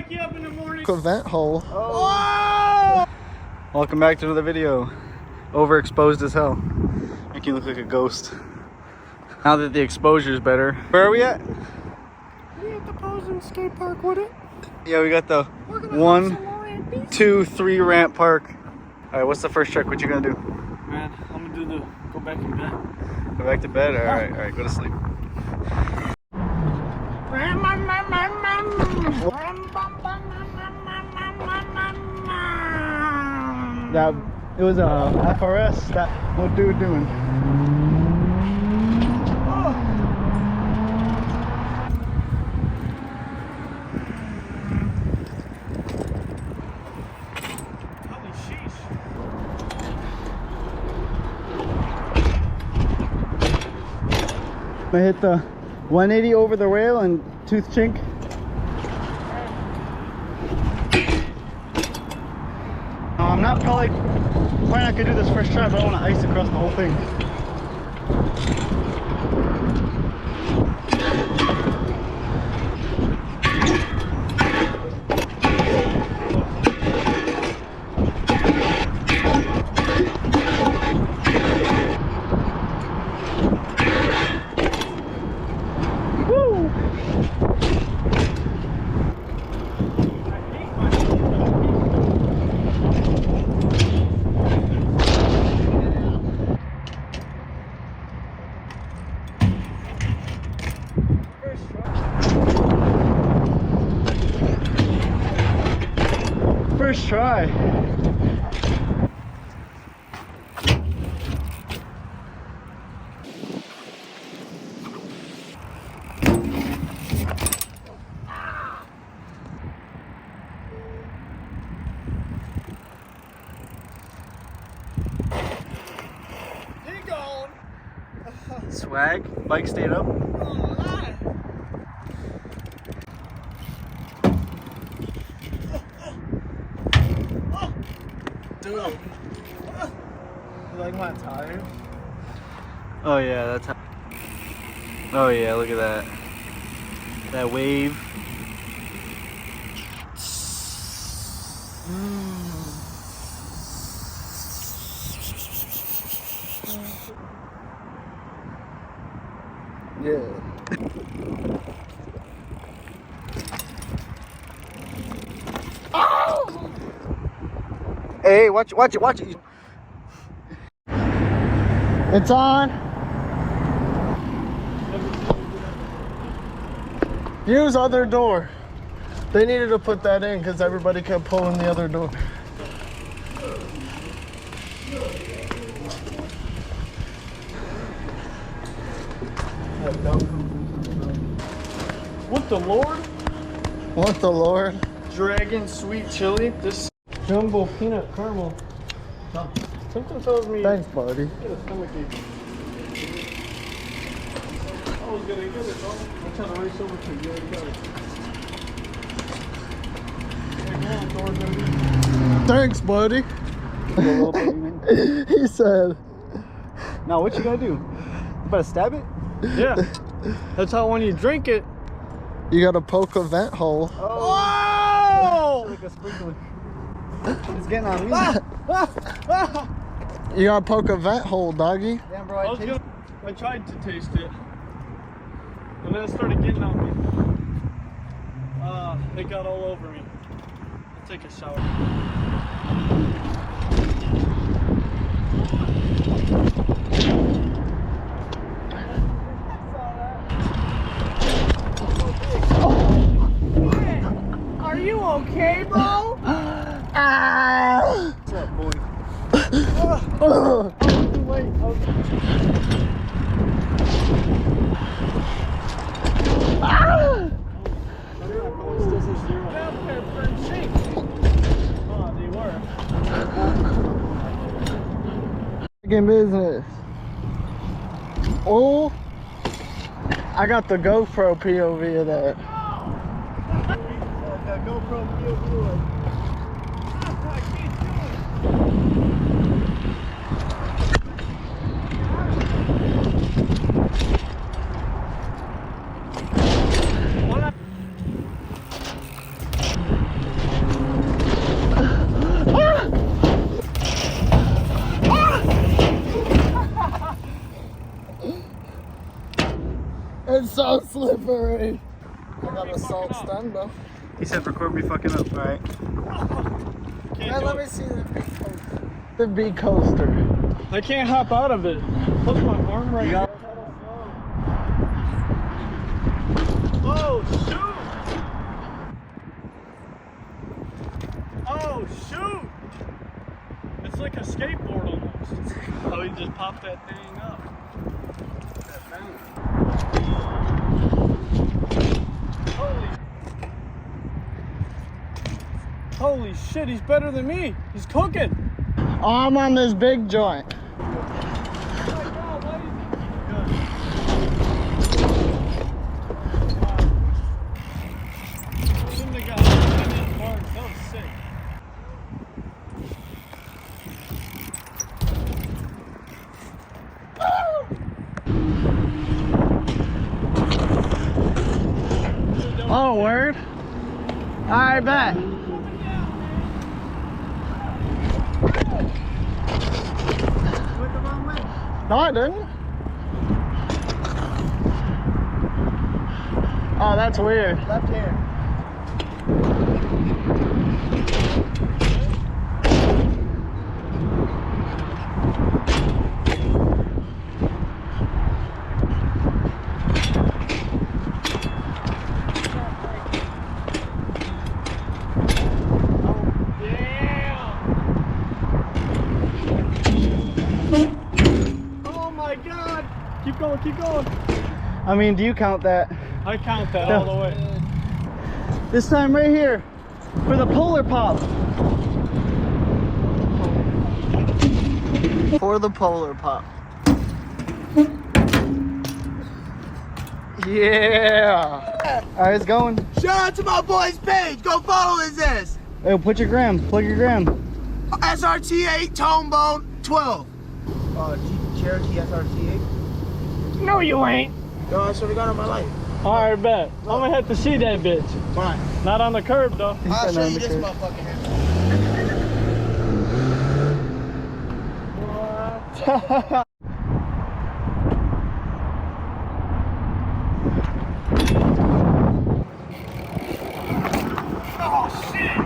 wake you up in the morning. Vent hole. Oh! Welcome back to another video. Overexposed as hell. Make you look like a ghost. Now that the exposure is better. Where are we at? We at the Posen skate park with it. Yeah, we got the 1, 2, 3 ramp park. Alright, what's the first trick? What you gonna do? Man, I'm gonna do the go back in bed. Go back to bed? Alright, go to sleep. That it was a FRS. That what dude doing? Holy sheesh. I hit the 180 over the rail and tooth chink. I'm not probably not gonna do this first try, but I want to ice across the whole thing. First try. He gone. Swag. Bike stayed up. Dude, you like my tires? Oh yeah, that's how. Oh yeah, look at that. That wave. Yeah. Hey, watch it. It's on. Use other door. They needed to put that in because everybody kept pulling the other door. What the Lord? What the Lord? Dragon sweet chili. This jumbo peanut caramel. Something tells me Thanks, buddy. get a stomach ache. I was gonna get it, though. I'm trying to race over to you. Already got it. Thanks, buddy. He said. Now what you gonna do? You about to stab it? Yeah. That's how when you drink it. You gotta poke a vent hole. Oh! Like a sprinkler. It's getting on me. You gotta poke a vent hole, doggy. Damn, bro, I tried to taste it. And then it started getting on me. It got all over me. I'll take a shower. Are you okay, bro? What's up, boy? Wait, they were. Fucking business. Oh, I got the GoPro POV of that. That GoPro POV. slippery. I got a salt stun though. He said record me fucking up, alright? Hey, let me see the big coaster. The big coaster. I can't hop out of it. Put my arm right here. Oh, shoot! Oh, shoot! It's like a skateboard almost. Oh, he just popped that thing up. Holy shit, he's better than me. He's cooking. Oh, I'm on this big joint. Oh, word? I bet. No, I didn't. Oh, that's weird. Left hand. Keep going, keep going. I mean, do you count that? I count that all the way. This time right here for the polar pop. For the polar pop. Yeah. All right, it's going. Shout out to my boy's page. Go follow his ass. Hey, put your gram. Plug your gram. SRT8 Tone Bone 12. Cherokee SRT8. No, you ain't. No, I swear to God on my life. All right, bet. I'm gonna have to see that bitch. Fine. Not on the curb though. I'll show you this motherfucking hand. Oh shit!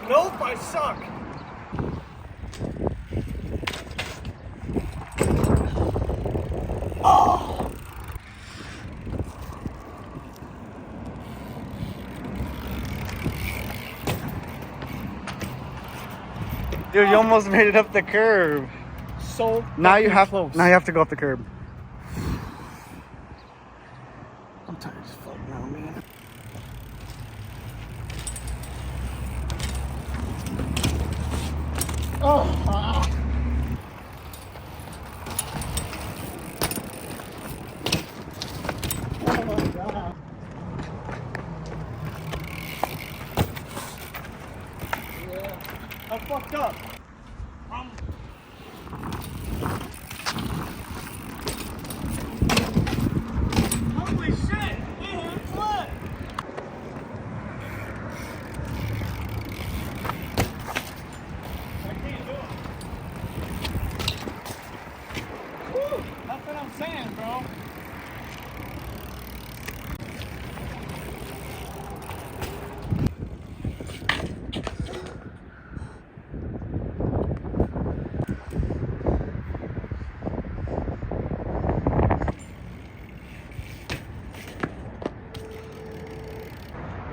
Nope, I suck. Oh. Dude, you almost made it up the curb. So Now you have close. Now you have to go up the curb. I'm tired as fuck now, man. Oh, oh my God. I fucked up. Holy shit! He hit flip! I can't do it. Woo! That's what I'm saying, bro.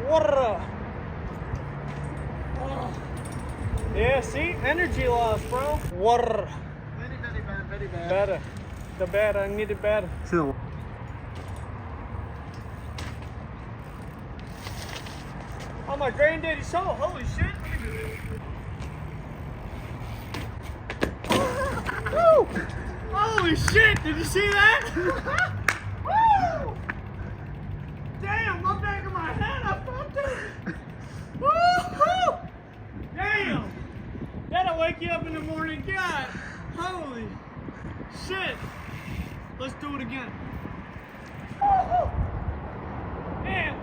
Water. Oh. Yeah, see? Energy loss, bro. Water. Very, very bad, very bad. Better. The better. I need it better. To Oh, my granddaddy saw. Holy shit. Woo! Holy shit. Did you see that? Woo! Damn, my back of my head. I fucked it. Woo-hoo! Damn. That'll wake you up in the morning. God. Holy shit. Let's do it again. Woo-hoo! Damn.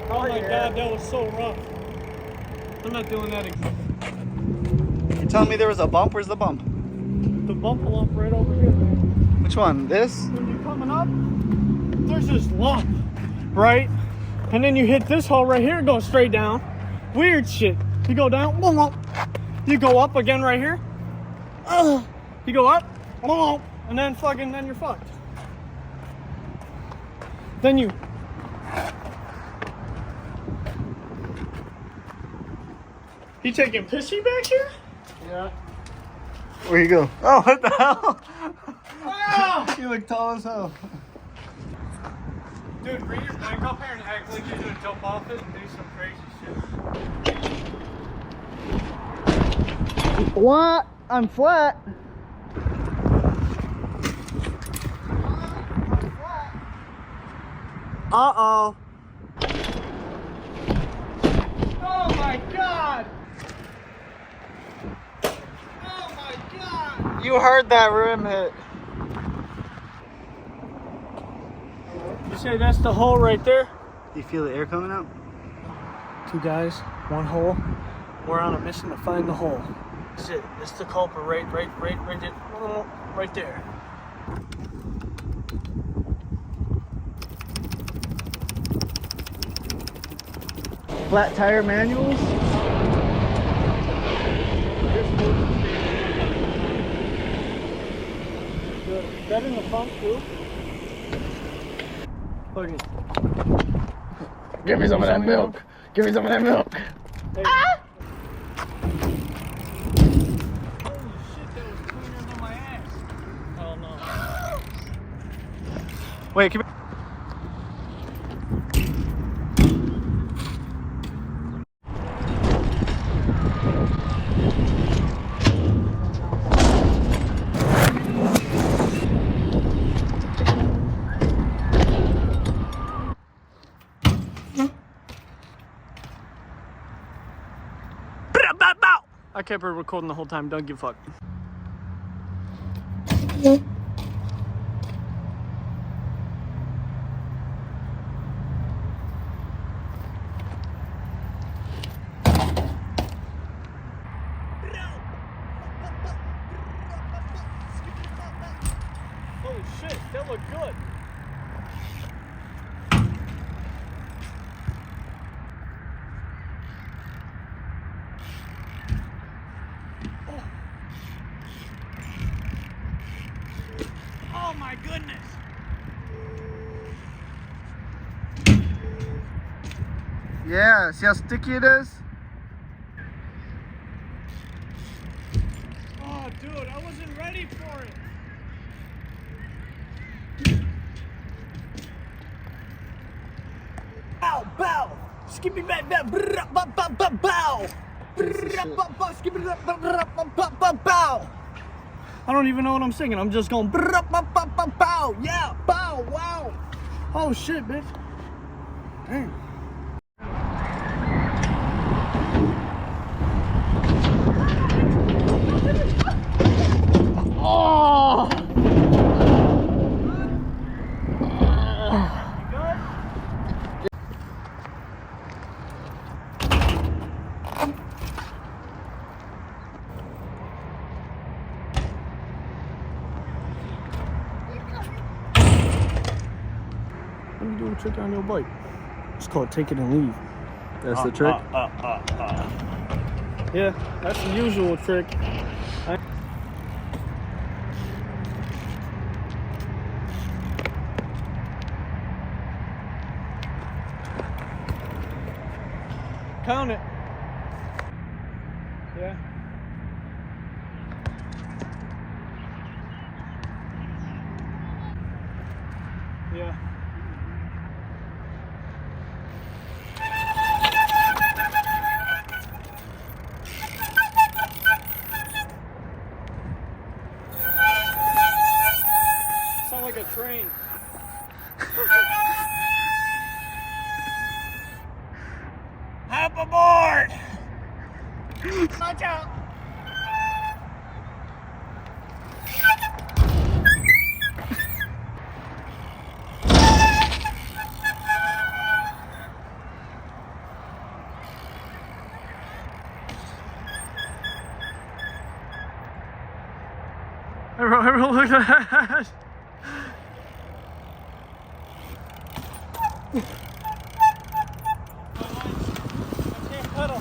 Oh my God, that was so rough. I'm not doing that again. You're telling me there was a bump? Where's the bump? The bump lump right over here, man. Which one? This? When you're coming up, there's this lump, right? And then you hit this hole right here, go straight down. Weird shit. You go down, you go up again right here. You go up, and then you're fucked. Then you. You taking pissy back here? Yeah. Where you go? Oh, what the hell? Ah! You look tall as hell. Dude, bring your bike up here and act like you're gonna jump off it and do some crazy shit. What? I'm flat. Uh-oh. Oh my God! Oh my God! You heard that rim hit. You say that's the hole right there? You feel the air coming out? 2 guys, 1 hole. We're on a mission to find the hole. This is it. This is the culprit right there. Flat tire manuals? That in the front too? Look at Give me some of that milk. Give me some of that milk. Holy shit, that was cleaner than my ass. Oh no. Wait, keep it. I kept her recording the whole time, don't give a fuck. Holy shit, that looked good. Oh my goodness. Yeah, see how sticky it is? Oh dude, I wasn't ready for it. Bow, bow. Skippy back, bow, bow, bow, bow, bow. Bow. I don't even know what I'm singing. I'm just going bow. Yeah, bow, wow. Oh shit, bitch. Damn. Oh! Let me do a trick on your bike. It's called take it and leave. That's the trick? Yeah, that's the usual trick. Count it. Yeah. Yeah. Sound like a train. Hop aboard! Watch out! Everyone look at that. I can't pedal.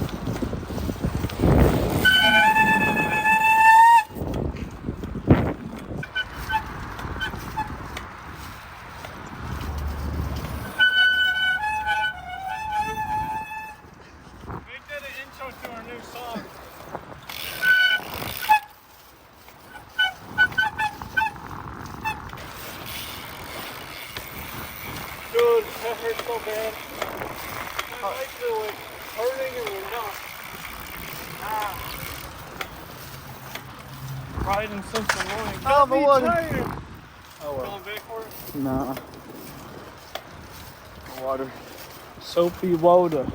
Make that an intro to our new song. Dude, that hurts so bad. My legs are like hurting and they're not. Riding since the morning. Oh, the one. Oh, well. Going back for it? Nah. Water. Soapy water.